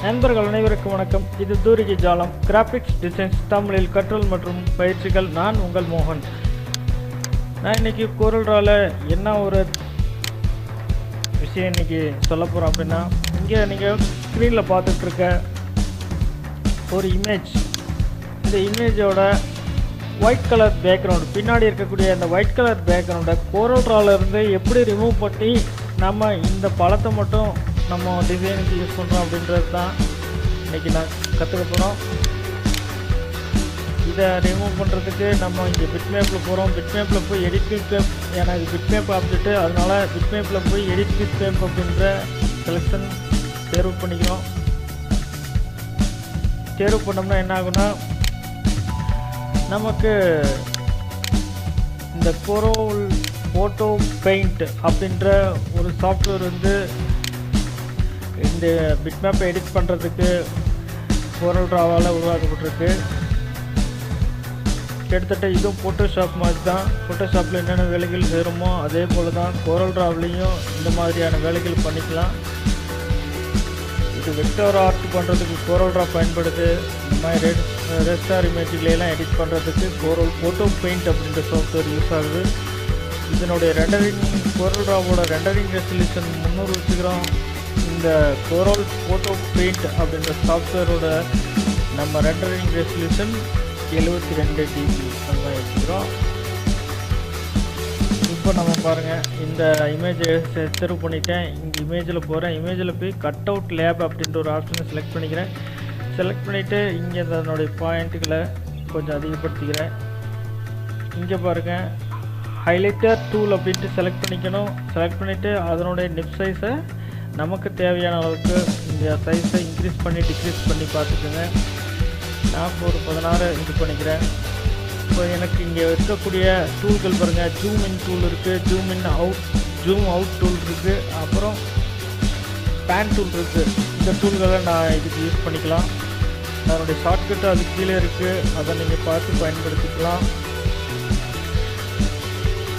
நண்பர்கள் அனைவருக்கும் வணக்கம். இது தூரிகை ஜாலம் கிராஃபிக்ஸ் டிசைன்ஸ் தமிழில் கற்றல் மற்றும் பயிற்சிகள். நான் உங்கள் மோகன். நான் இன்னைக்கு CorelDRAWல என்ன ஒரு விஷயம் இன்னைக்கு சொல்ல போகிறோம் அப்படின்னா, இங்கே நீங்கள் ஸ்க்ரீனில் பார்த்துட்டு இருக்க ஒரு இமேஜ், இந்த இமேஜோட ஒயிட் கலர் பேக்ரவுண்ட், பின்னாடி இருக்கக்கூடிய அந்த ஒயிட் கலர் பேக்ரவுண்டை CorelDRAWல இருந்து எப்படி ரிமூவ் பண்ணி நம்ம இந்த பழத்தை மட்டும் நம்ம டிசைனுக்கு யூஸ் பண்ணுறோம் அப்படின்றது தான் இன்றைக்கி நான் கற்றுக்க போகிறோம். இதை ரிமூவ் பண்ணுறதுக்கு நம்ம இங்கே பிட்மேப்பில் போகிறோம். பிட்மேப்பில் போய் எடிட் பிட்மேப், எனக்கு பிட்மேப் ஆப்ஜெக்ட்டு, அதனால் பிட்மேப்பில் போய் எடிட் பிட்மேப் அப்படின்ற செலெக்ஷன் தேர்வு பண்ணிக்கிறோம். தேர்வு பண்ணோம்னா என்ன ஆகுனா, நமக்கு இந்த கோரோல் ஃபோட்டோ பெயிண்ட் அப்படின்ற ஒரு சாஃப்ட்வேர் வந்து இந்த பிட்மேப்பை எடிட் பண்ணுறதுக்கு CorelDRAWவால் உருவாக்கப்பட்டிருக்கு. கிட்டத்தட்ட இதுவும் ஃபோட்டோஷாப் மாதிரி தான். ஃபோட்டோஷாப்பில் என்னென்ன வேலைகள் செய்கிறோமோ அதே போல் தான் CorelDRAWலையும் இந்த மாதிரியான வேலைகள் பண்ணிக்கலாம். இது வெக்டர் ஆர்ட் பண்ணுறதுக்கு CorelDRAW பயன்படுது. இந்த மாதிரி ரெஸ்டார் இமேஜ்களெல்லாம் எடிட் பண்ணுறதுக்கு ஃபோட்டோ பெயிண்ட் அப்படின்ற சாஃப்ட்வேர் யூஸ் ஆகுது. இதனுடைய ரெண்டரிங், CorelDRAWவோட ரெண்டரிங் ரெசல்யூஷன் 300 வச்சுக்கிறோம். இந்த Corel ஃபோட்டோ பெயிண்ட் அப்படின்ற சாஃப்ட்வேரோட நம்ம ரெண்டரிங் ரெசல்யூஷன் 72 dB அந்த மாதிரி வச்சுக்கிறோம். இப்போ நம்ம பாருங்கள், இந்த இமேஜை தேர்வு பண்ணிட்டேன். இங்கே இமேஜில் போகிறேன். இமேஜில் போய் கட் அவுட் லேப் அப்படின்ற ஒரு ஆப்ஷனை செலக்ட் பண்ணிக்கிறேன். செலக்ட் பண்ணிவிட்டு இங்கே அதனுடைய பாயிண்ட்டுகளை கொஞ்சம் அதிகப்படுத்திக்கிறேன். இங்கே பாருங்கள், ஹைலைட்டர் டூல் அப்படின்ட்டு செலக்ட் பண்ணிக்கணும். செலக்ட் பண்ணிவிட்டு அதனுடைய நிப் சைஸை நமக்கு தேவையான அளவுக்கு இந்த சைஸை இன்க்ரீஸ் பண்ணி டிக்ரீஸ் பண்ணி பார்த்துக்கோங்க. நான் ஒரு 16 இது பண்ணிக்கிறேன். இப்போ எனக்கு இங்கே இருக்கக்கூடிய டூல்கள் பாருங்கள், ஜூம் இன் டூல் இருக்குது, ஜூம் அவுட் டூல் இருக்குது, அப்புறம் பேன் டூல் இருக்குது. இந்த டூல்களை நான் இதுக்கு யூஸ் பண்ணிக்கலாம். அதனுடைய ஷார்ட்கட்டு அது கீழே இருக்குது, அதை நீங்கள் பார்த்து பயன்படுத்திக்கலாம்.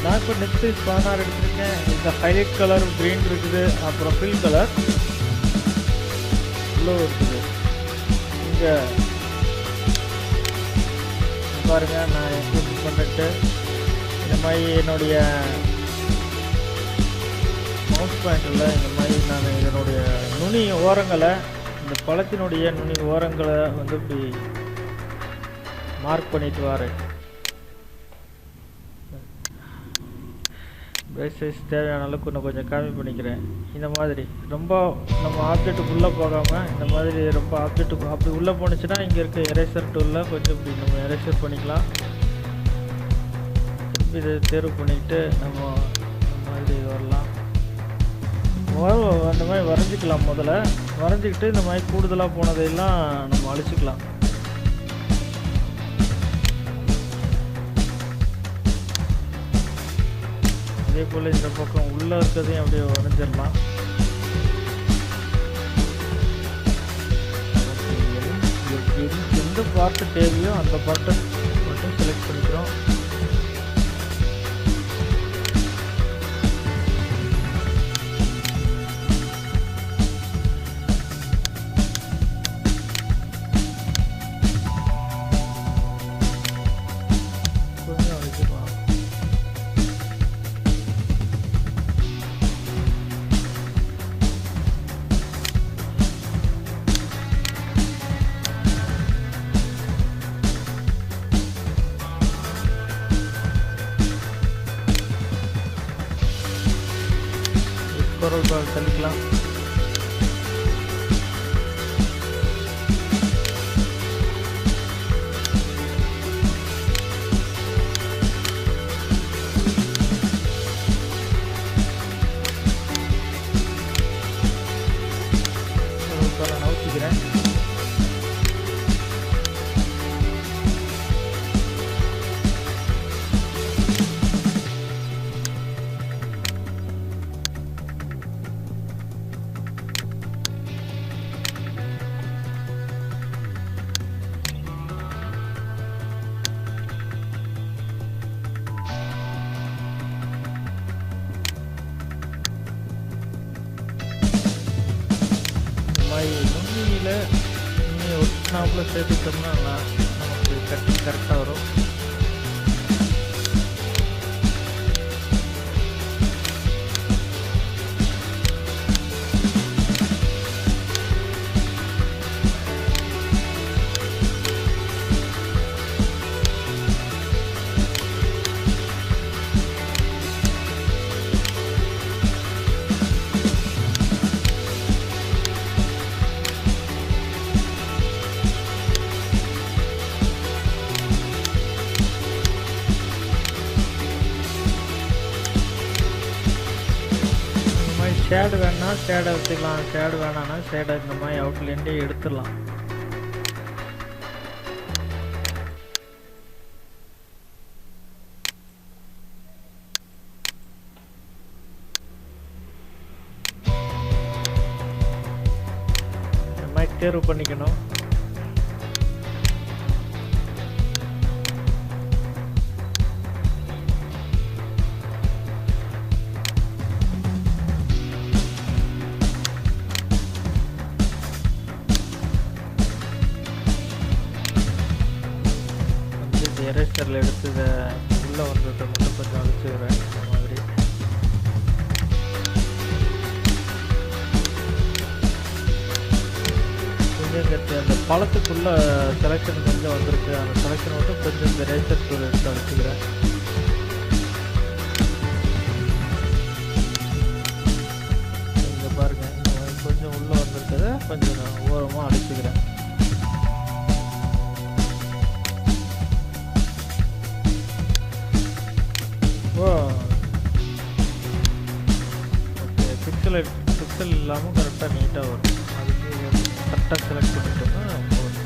நான் இப்போ நெக்ஸ்ட் சைஸ் 16 எடுத்துருக்கேன். இந்த ஹைலைட் கலர் க்ரீன் இருக்குது, அப்புறம் ஃபில் கலர் ப்ளூ இருக்குது. இங்கே பாருங்கள், நான் எப்படி பண்ணிட்டு இந்த மாதிரி என்னுடைய மவுஸ் பாயிண்டில் இந்த மாதிரி நான் இதனுடைய நுனி ஓரங்களை, இந்த பழத்தினுடைய நுனி ஓரங்களை வந்து இப்படி மார்க் பண்ணிட்டு வரேன். பேஸ் சைஸ் தேவையான அளவுக்கு இன்னும் கொஞ்சம் கம்மி பண்ணிக்கிறேன். இந்த மாதிரி ரொம்ப நம்ம ஆப்ஜெக்ட்டுக்குள்ளே போகாமல் இந்த மாதிரி ரொம்ப ஆப்ஜெக்ட்டுக்கு அப்படி உள்ளே போணுச்சுன்னா இங்கே இருக்க எரேசர் டூலில் கொஞ்சம் இப்படி நம்ம எரேசர் பண்ணிக்கலாம். திருப்பி இதை தேர்வு பண்ணிக்கிட்டு நம்ம இந்த மாதிரி வரலாம். அந்த மாதிரி வரைஞ்சிக்கலாம். முதல்ல வரைஞ்சிக்கிட்டு இந்த மாதிரி கூடுதலாக போனதையெல்லாம் நம்ம அழிச்சிக்கலாம். அதே போல் இந்த பக்கம் உள்ளே இருக்கிறதையும் அப்படியே வரைஞ்சிடலாம். எந்த பார்ட்டு தேவையோ அந்த பார்ட்டை மட்டும் செலக்ட் பண்ணிக்கிறோம். CorelDRAW தள்ளிக்கலாம். நான் ஊற்றிக்கிறேன். துணியில் நீங்கள் ஒட்டினாப்பில் சேர்த்துட்டோம்னா நமக்கு கட்டிங் கரெக்டாக வரும். ஷேடு வேணா ஷேடை வச்சுக்கலாம், ஷேடு வேணான்னா ஷேடை இந்த மாதிரி அவுட்லேருந்தே எடுத்துடலாம். இந்த மாதிரி தேர்வு பண்ணிக்கணும். எரேசரில் எடுத்து இதை உள்ளே வந்ததை மட்டும் கொஞ்சம் அழிச்சுக்கிறேன். இந்த மாதிரி கொஞ்சம் அந்த பழத்துக்குள்ள செலெக்ஷன் கொஞ்சம் வந்திருக்கு. அந்த செலெக்ஷன் மட்டும் கொஞ்சம் இந்த எரேசர் டூல் எடுத்து அழிச்சுக்கிறேன். இங்கே பாருங்கள், இந்த மாதிரி கொஞ்சம் உள்ளே வந்திருக்கிறத கொஞ்சம் நான் ஓரமாக அழிச்சுக்கிறேன். ஓகே, பிக்சல் இல்லாமல் கரெக்டாக நீட்டாக வரும். அதுக்கு கரெக்டாக செலக்ட் பண்ணிட்டோம்னா போதும்.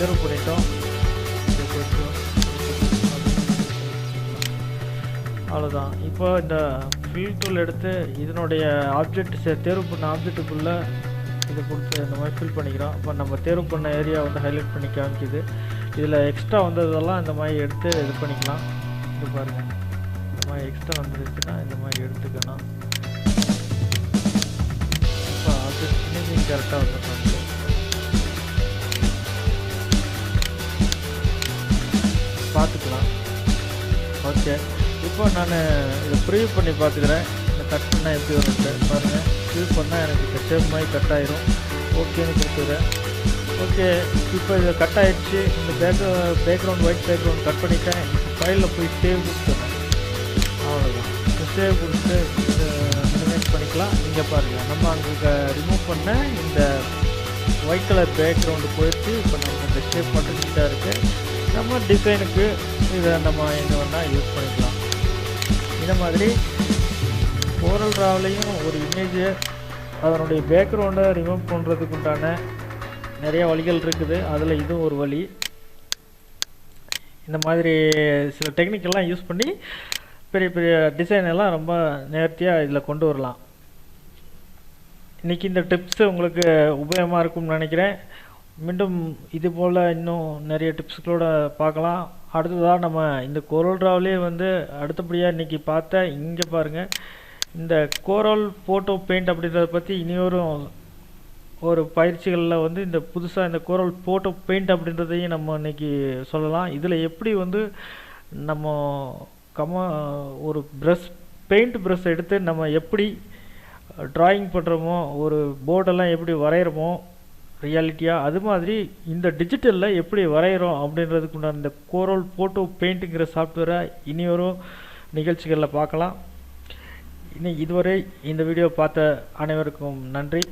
தேர்வு பண்ணிட்டோம். அவ்வளோதான். இப்போ இந்த ஃபில் டூல் எடுத்து இதனுடைய ஆப்ஜெக்ட் தேர்வு பண்ண ஆப்ஜெக்ட்டுக்குள்ளே இதை கொடுத்து இந்த மாதிரி ஃபில் பண்ணிக்கிறோம். இப்போ நம்ம தேர்வு பண்ண ஏரியா வந்து ஹைலைட் பண்ணி காமிக்குது. இதில் எக்ஸ்ட்ரா வந்ததெல்லாம் இந்த மாதிரி எடுத்து இது பண்ணிக்கலாம். இது பாருங்கள், இந்த மாதிரி எக்ஸ்ட்ரா வந்துருச்சுன்னா இந்த மாதிரி எடுத்துக்கணும். இப்போ ஆப்ஜெக்ட் ஃபினிஷிங் கரெக்டாக வந்துடும். பார்த்துக்கலாம். ஓகே, இப்போ நான் இதை ப்ரிவ்யூ பண்ணி பார்த்துக்கிறேன். இந்த கட் பண்ணால் எப்படி வரும்ட்டு பாருங்கள். ப்ரிவ்யூ பண்ணால் எனக்கு இந்த ஷேப் மாதிரி கட் ஆயிரும். ஓகேன்னு கொடுத்துக்கிறேன். ஓகே, இப்போ இது கட் ஆகிடுச்சு. இந்த பேக்ரவுண்ட் ஒயிட் பேக்ரவுண்ட் கட் பண்ணிட்டேன். ஃபைலில் போய் சேவ் கொடுத்துறேன். அவ்வளோதான். சேவ் கொடுத்து மினிமைஸ் பண்ணிக்கலாம். இங்கே பாருங்கள், நம்ம அங்கே ரிமூவ் பண்ண இந்த ஒயிட் கலர் பேக்ரவுண்டு போயிடுச்சு. இப்போ நமக்கு இந்த ஷேப் மட்டும் நீட்டாக இருக்குது. நம்ம டிசைனுக்கு இதை நம்ம எங்கே வேணால் யூஸ் பண்ணிக்கலாம். இந்த மாதிரி CorelDRAWலையும் ஒரு இமேஜை அதனுடைய பேக்ரவுண்டை ரிமூவ் பண்ணுறதுக்கு உண்டான நிறைய வழிகள் இருக்குது. அதில் இதுவும் ஒரு வழி. இந்த மாதிரி சில டெக்னிக்கெல்லாம் யூஸ் பண்ணி பெரிய பெரிய டிசைன் எல்லாம் ரொம்ப நேர்த்தியாக இதில் கொண்டு வரலாம். இன்றைக்கி இந்த டிப்ஸு உங்களுக்கு உபயோகமாக இருக்கும்னு நினைக்கிறேன். மீண்டும் இது போல் இன்னும் நிறைய டிப்ஸ்களோடு பார்க்கலாம். அடுத்ததாக நம்ம இந்த CorelDRAWலே வந்து அடுத்தபடியாக இன்றைக்கி பார்த்த இங்கே பாருங்கள், இந்த கோரல் ஃபோட்டோ பெயிண்ட் அப்படின்றத பற்றி இனியொரும் ஒரு பயிற்சிகளில் வந்து இந்த புதுசாக இந்த கோரல் ஃபோட்டோ பெயிண்ட் அப்படின்றதையும் நம்ம இன்றைக்கி சொல்லலாம். இதில் எப்படி வந்து நம்ம ஒரு பெயிண்ட் ப்ரஷ் எடுத்து நம்ம எப்படி ட்ராயிங் பண்ணுறோமோ, ஒரு போர்டெல்லாம் எப்படி வரைகிறோமோ ரியாலிட்டியாக, அது மாதிரி இந்த டிஜிட்டலில் எப்படி வரைகிறோம் அப்படின்றதுக்கு உண்டான இந்த கோரல் ஃபோட்டோ பெயிண்ட்டுங்கிற சாஃப்ட்வேரை இனியொரு நிகழ்ச்சிகளில் பார்க்கலாம். இதுவரை இந்த வீடியோ பார்த்த அனைவருக்கும் நன்றி.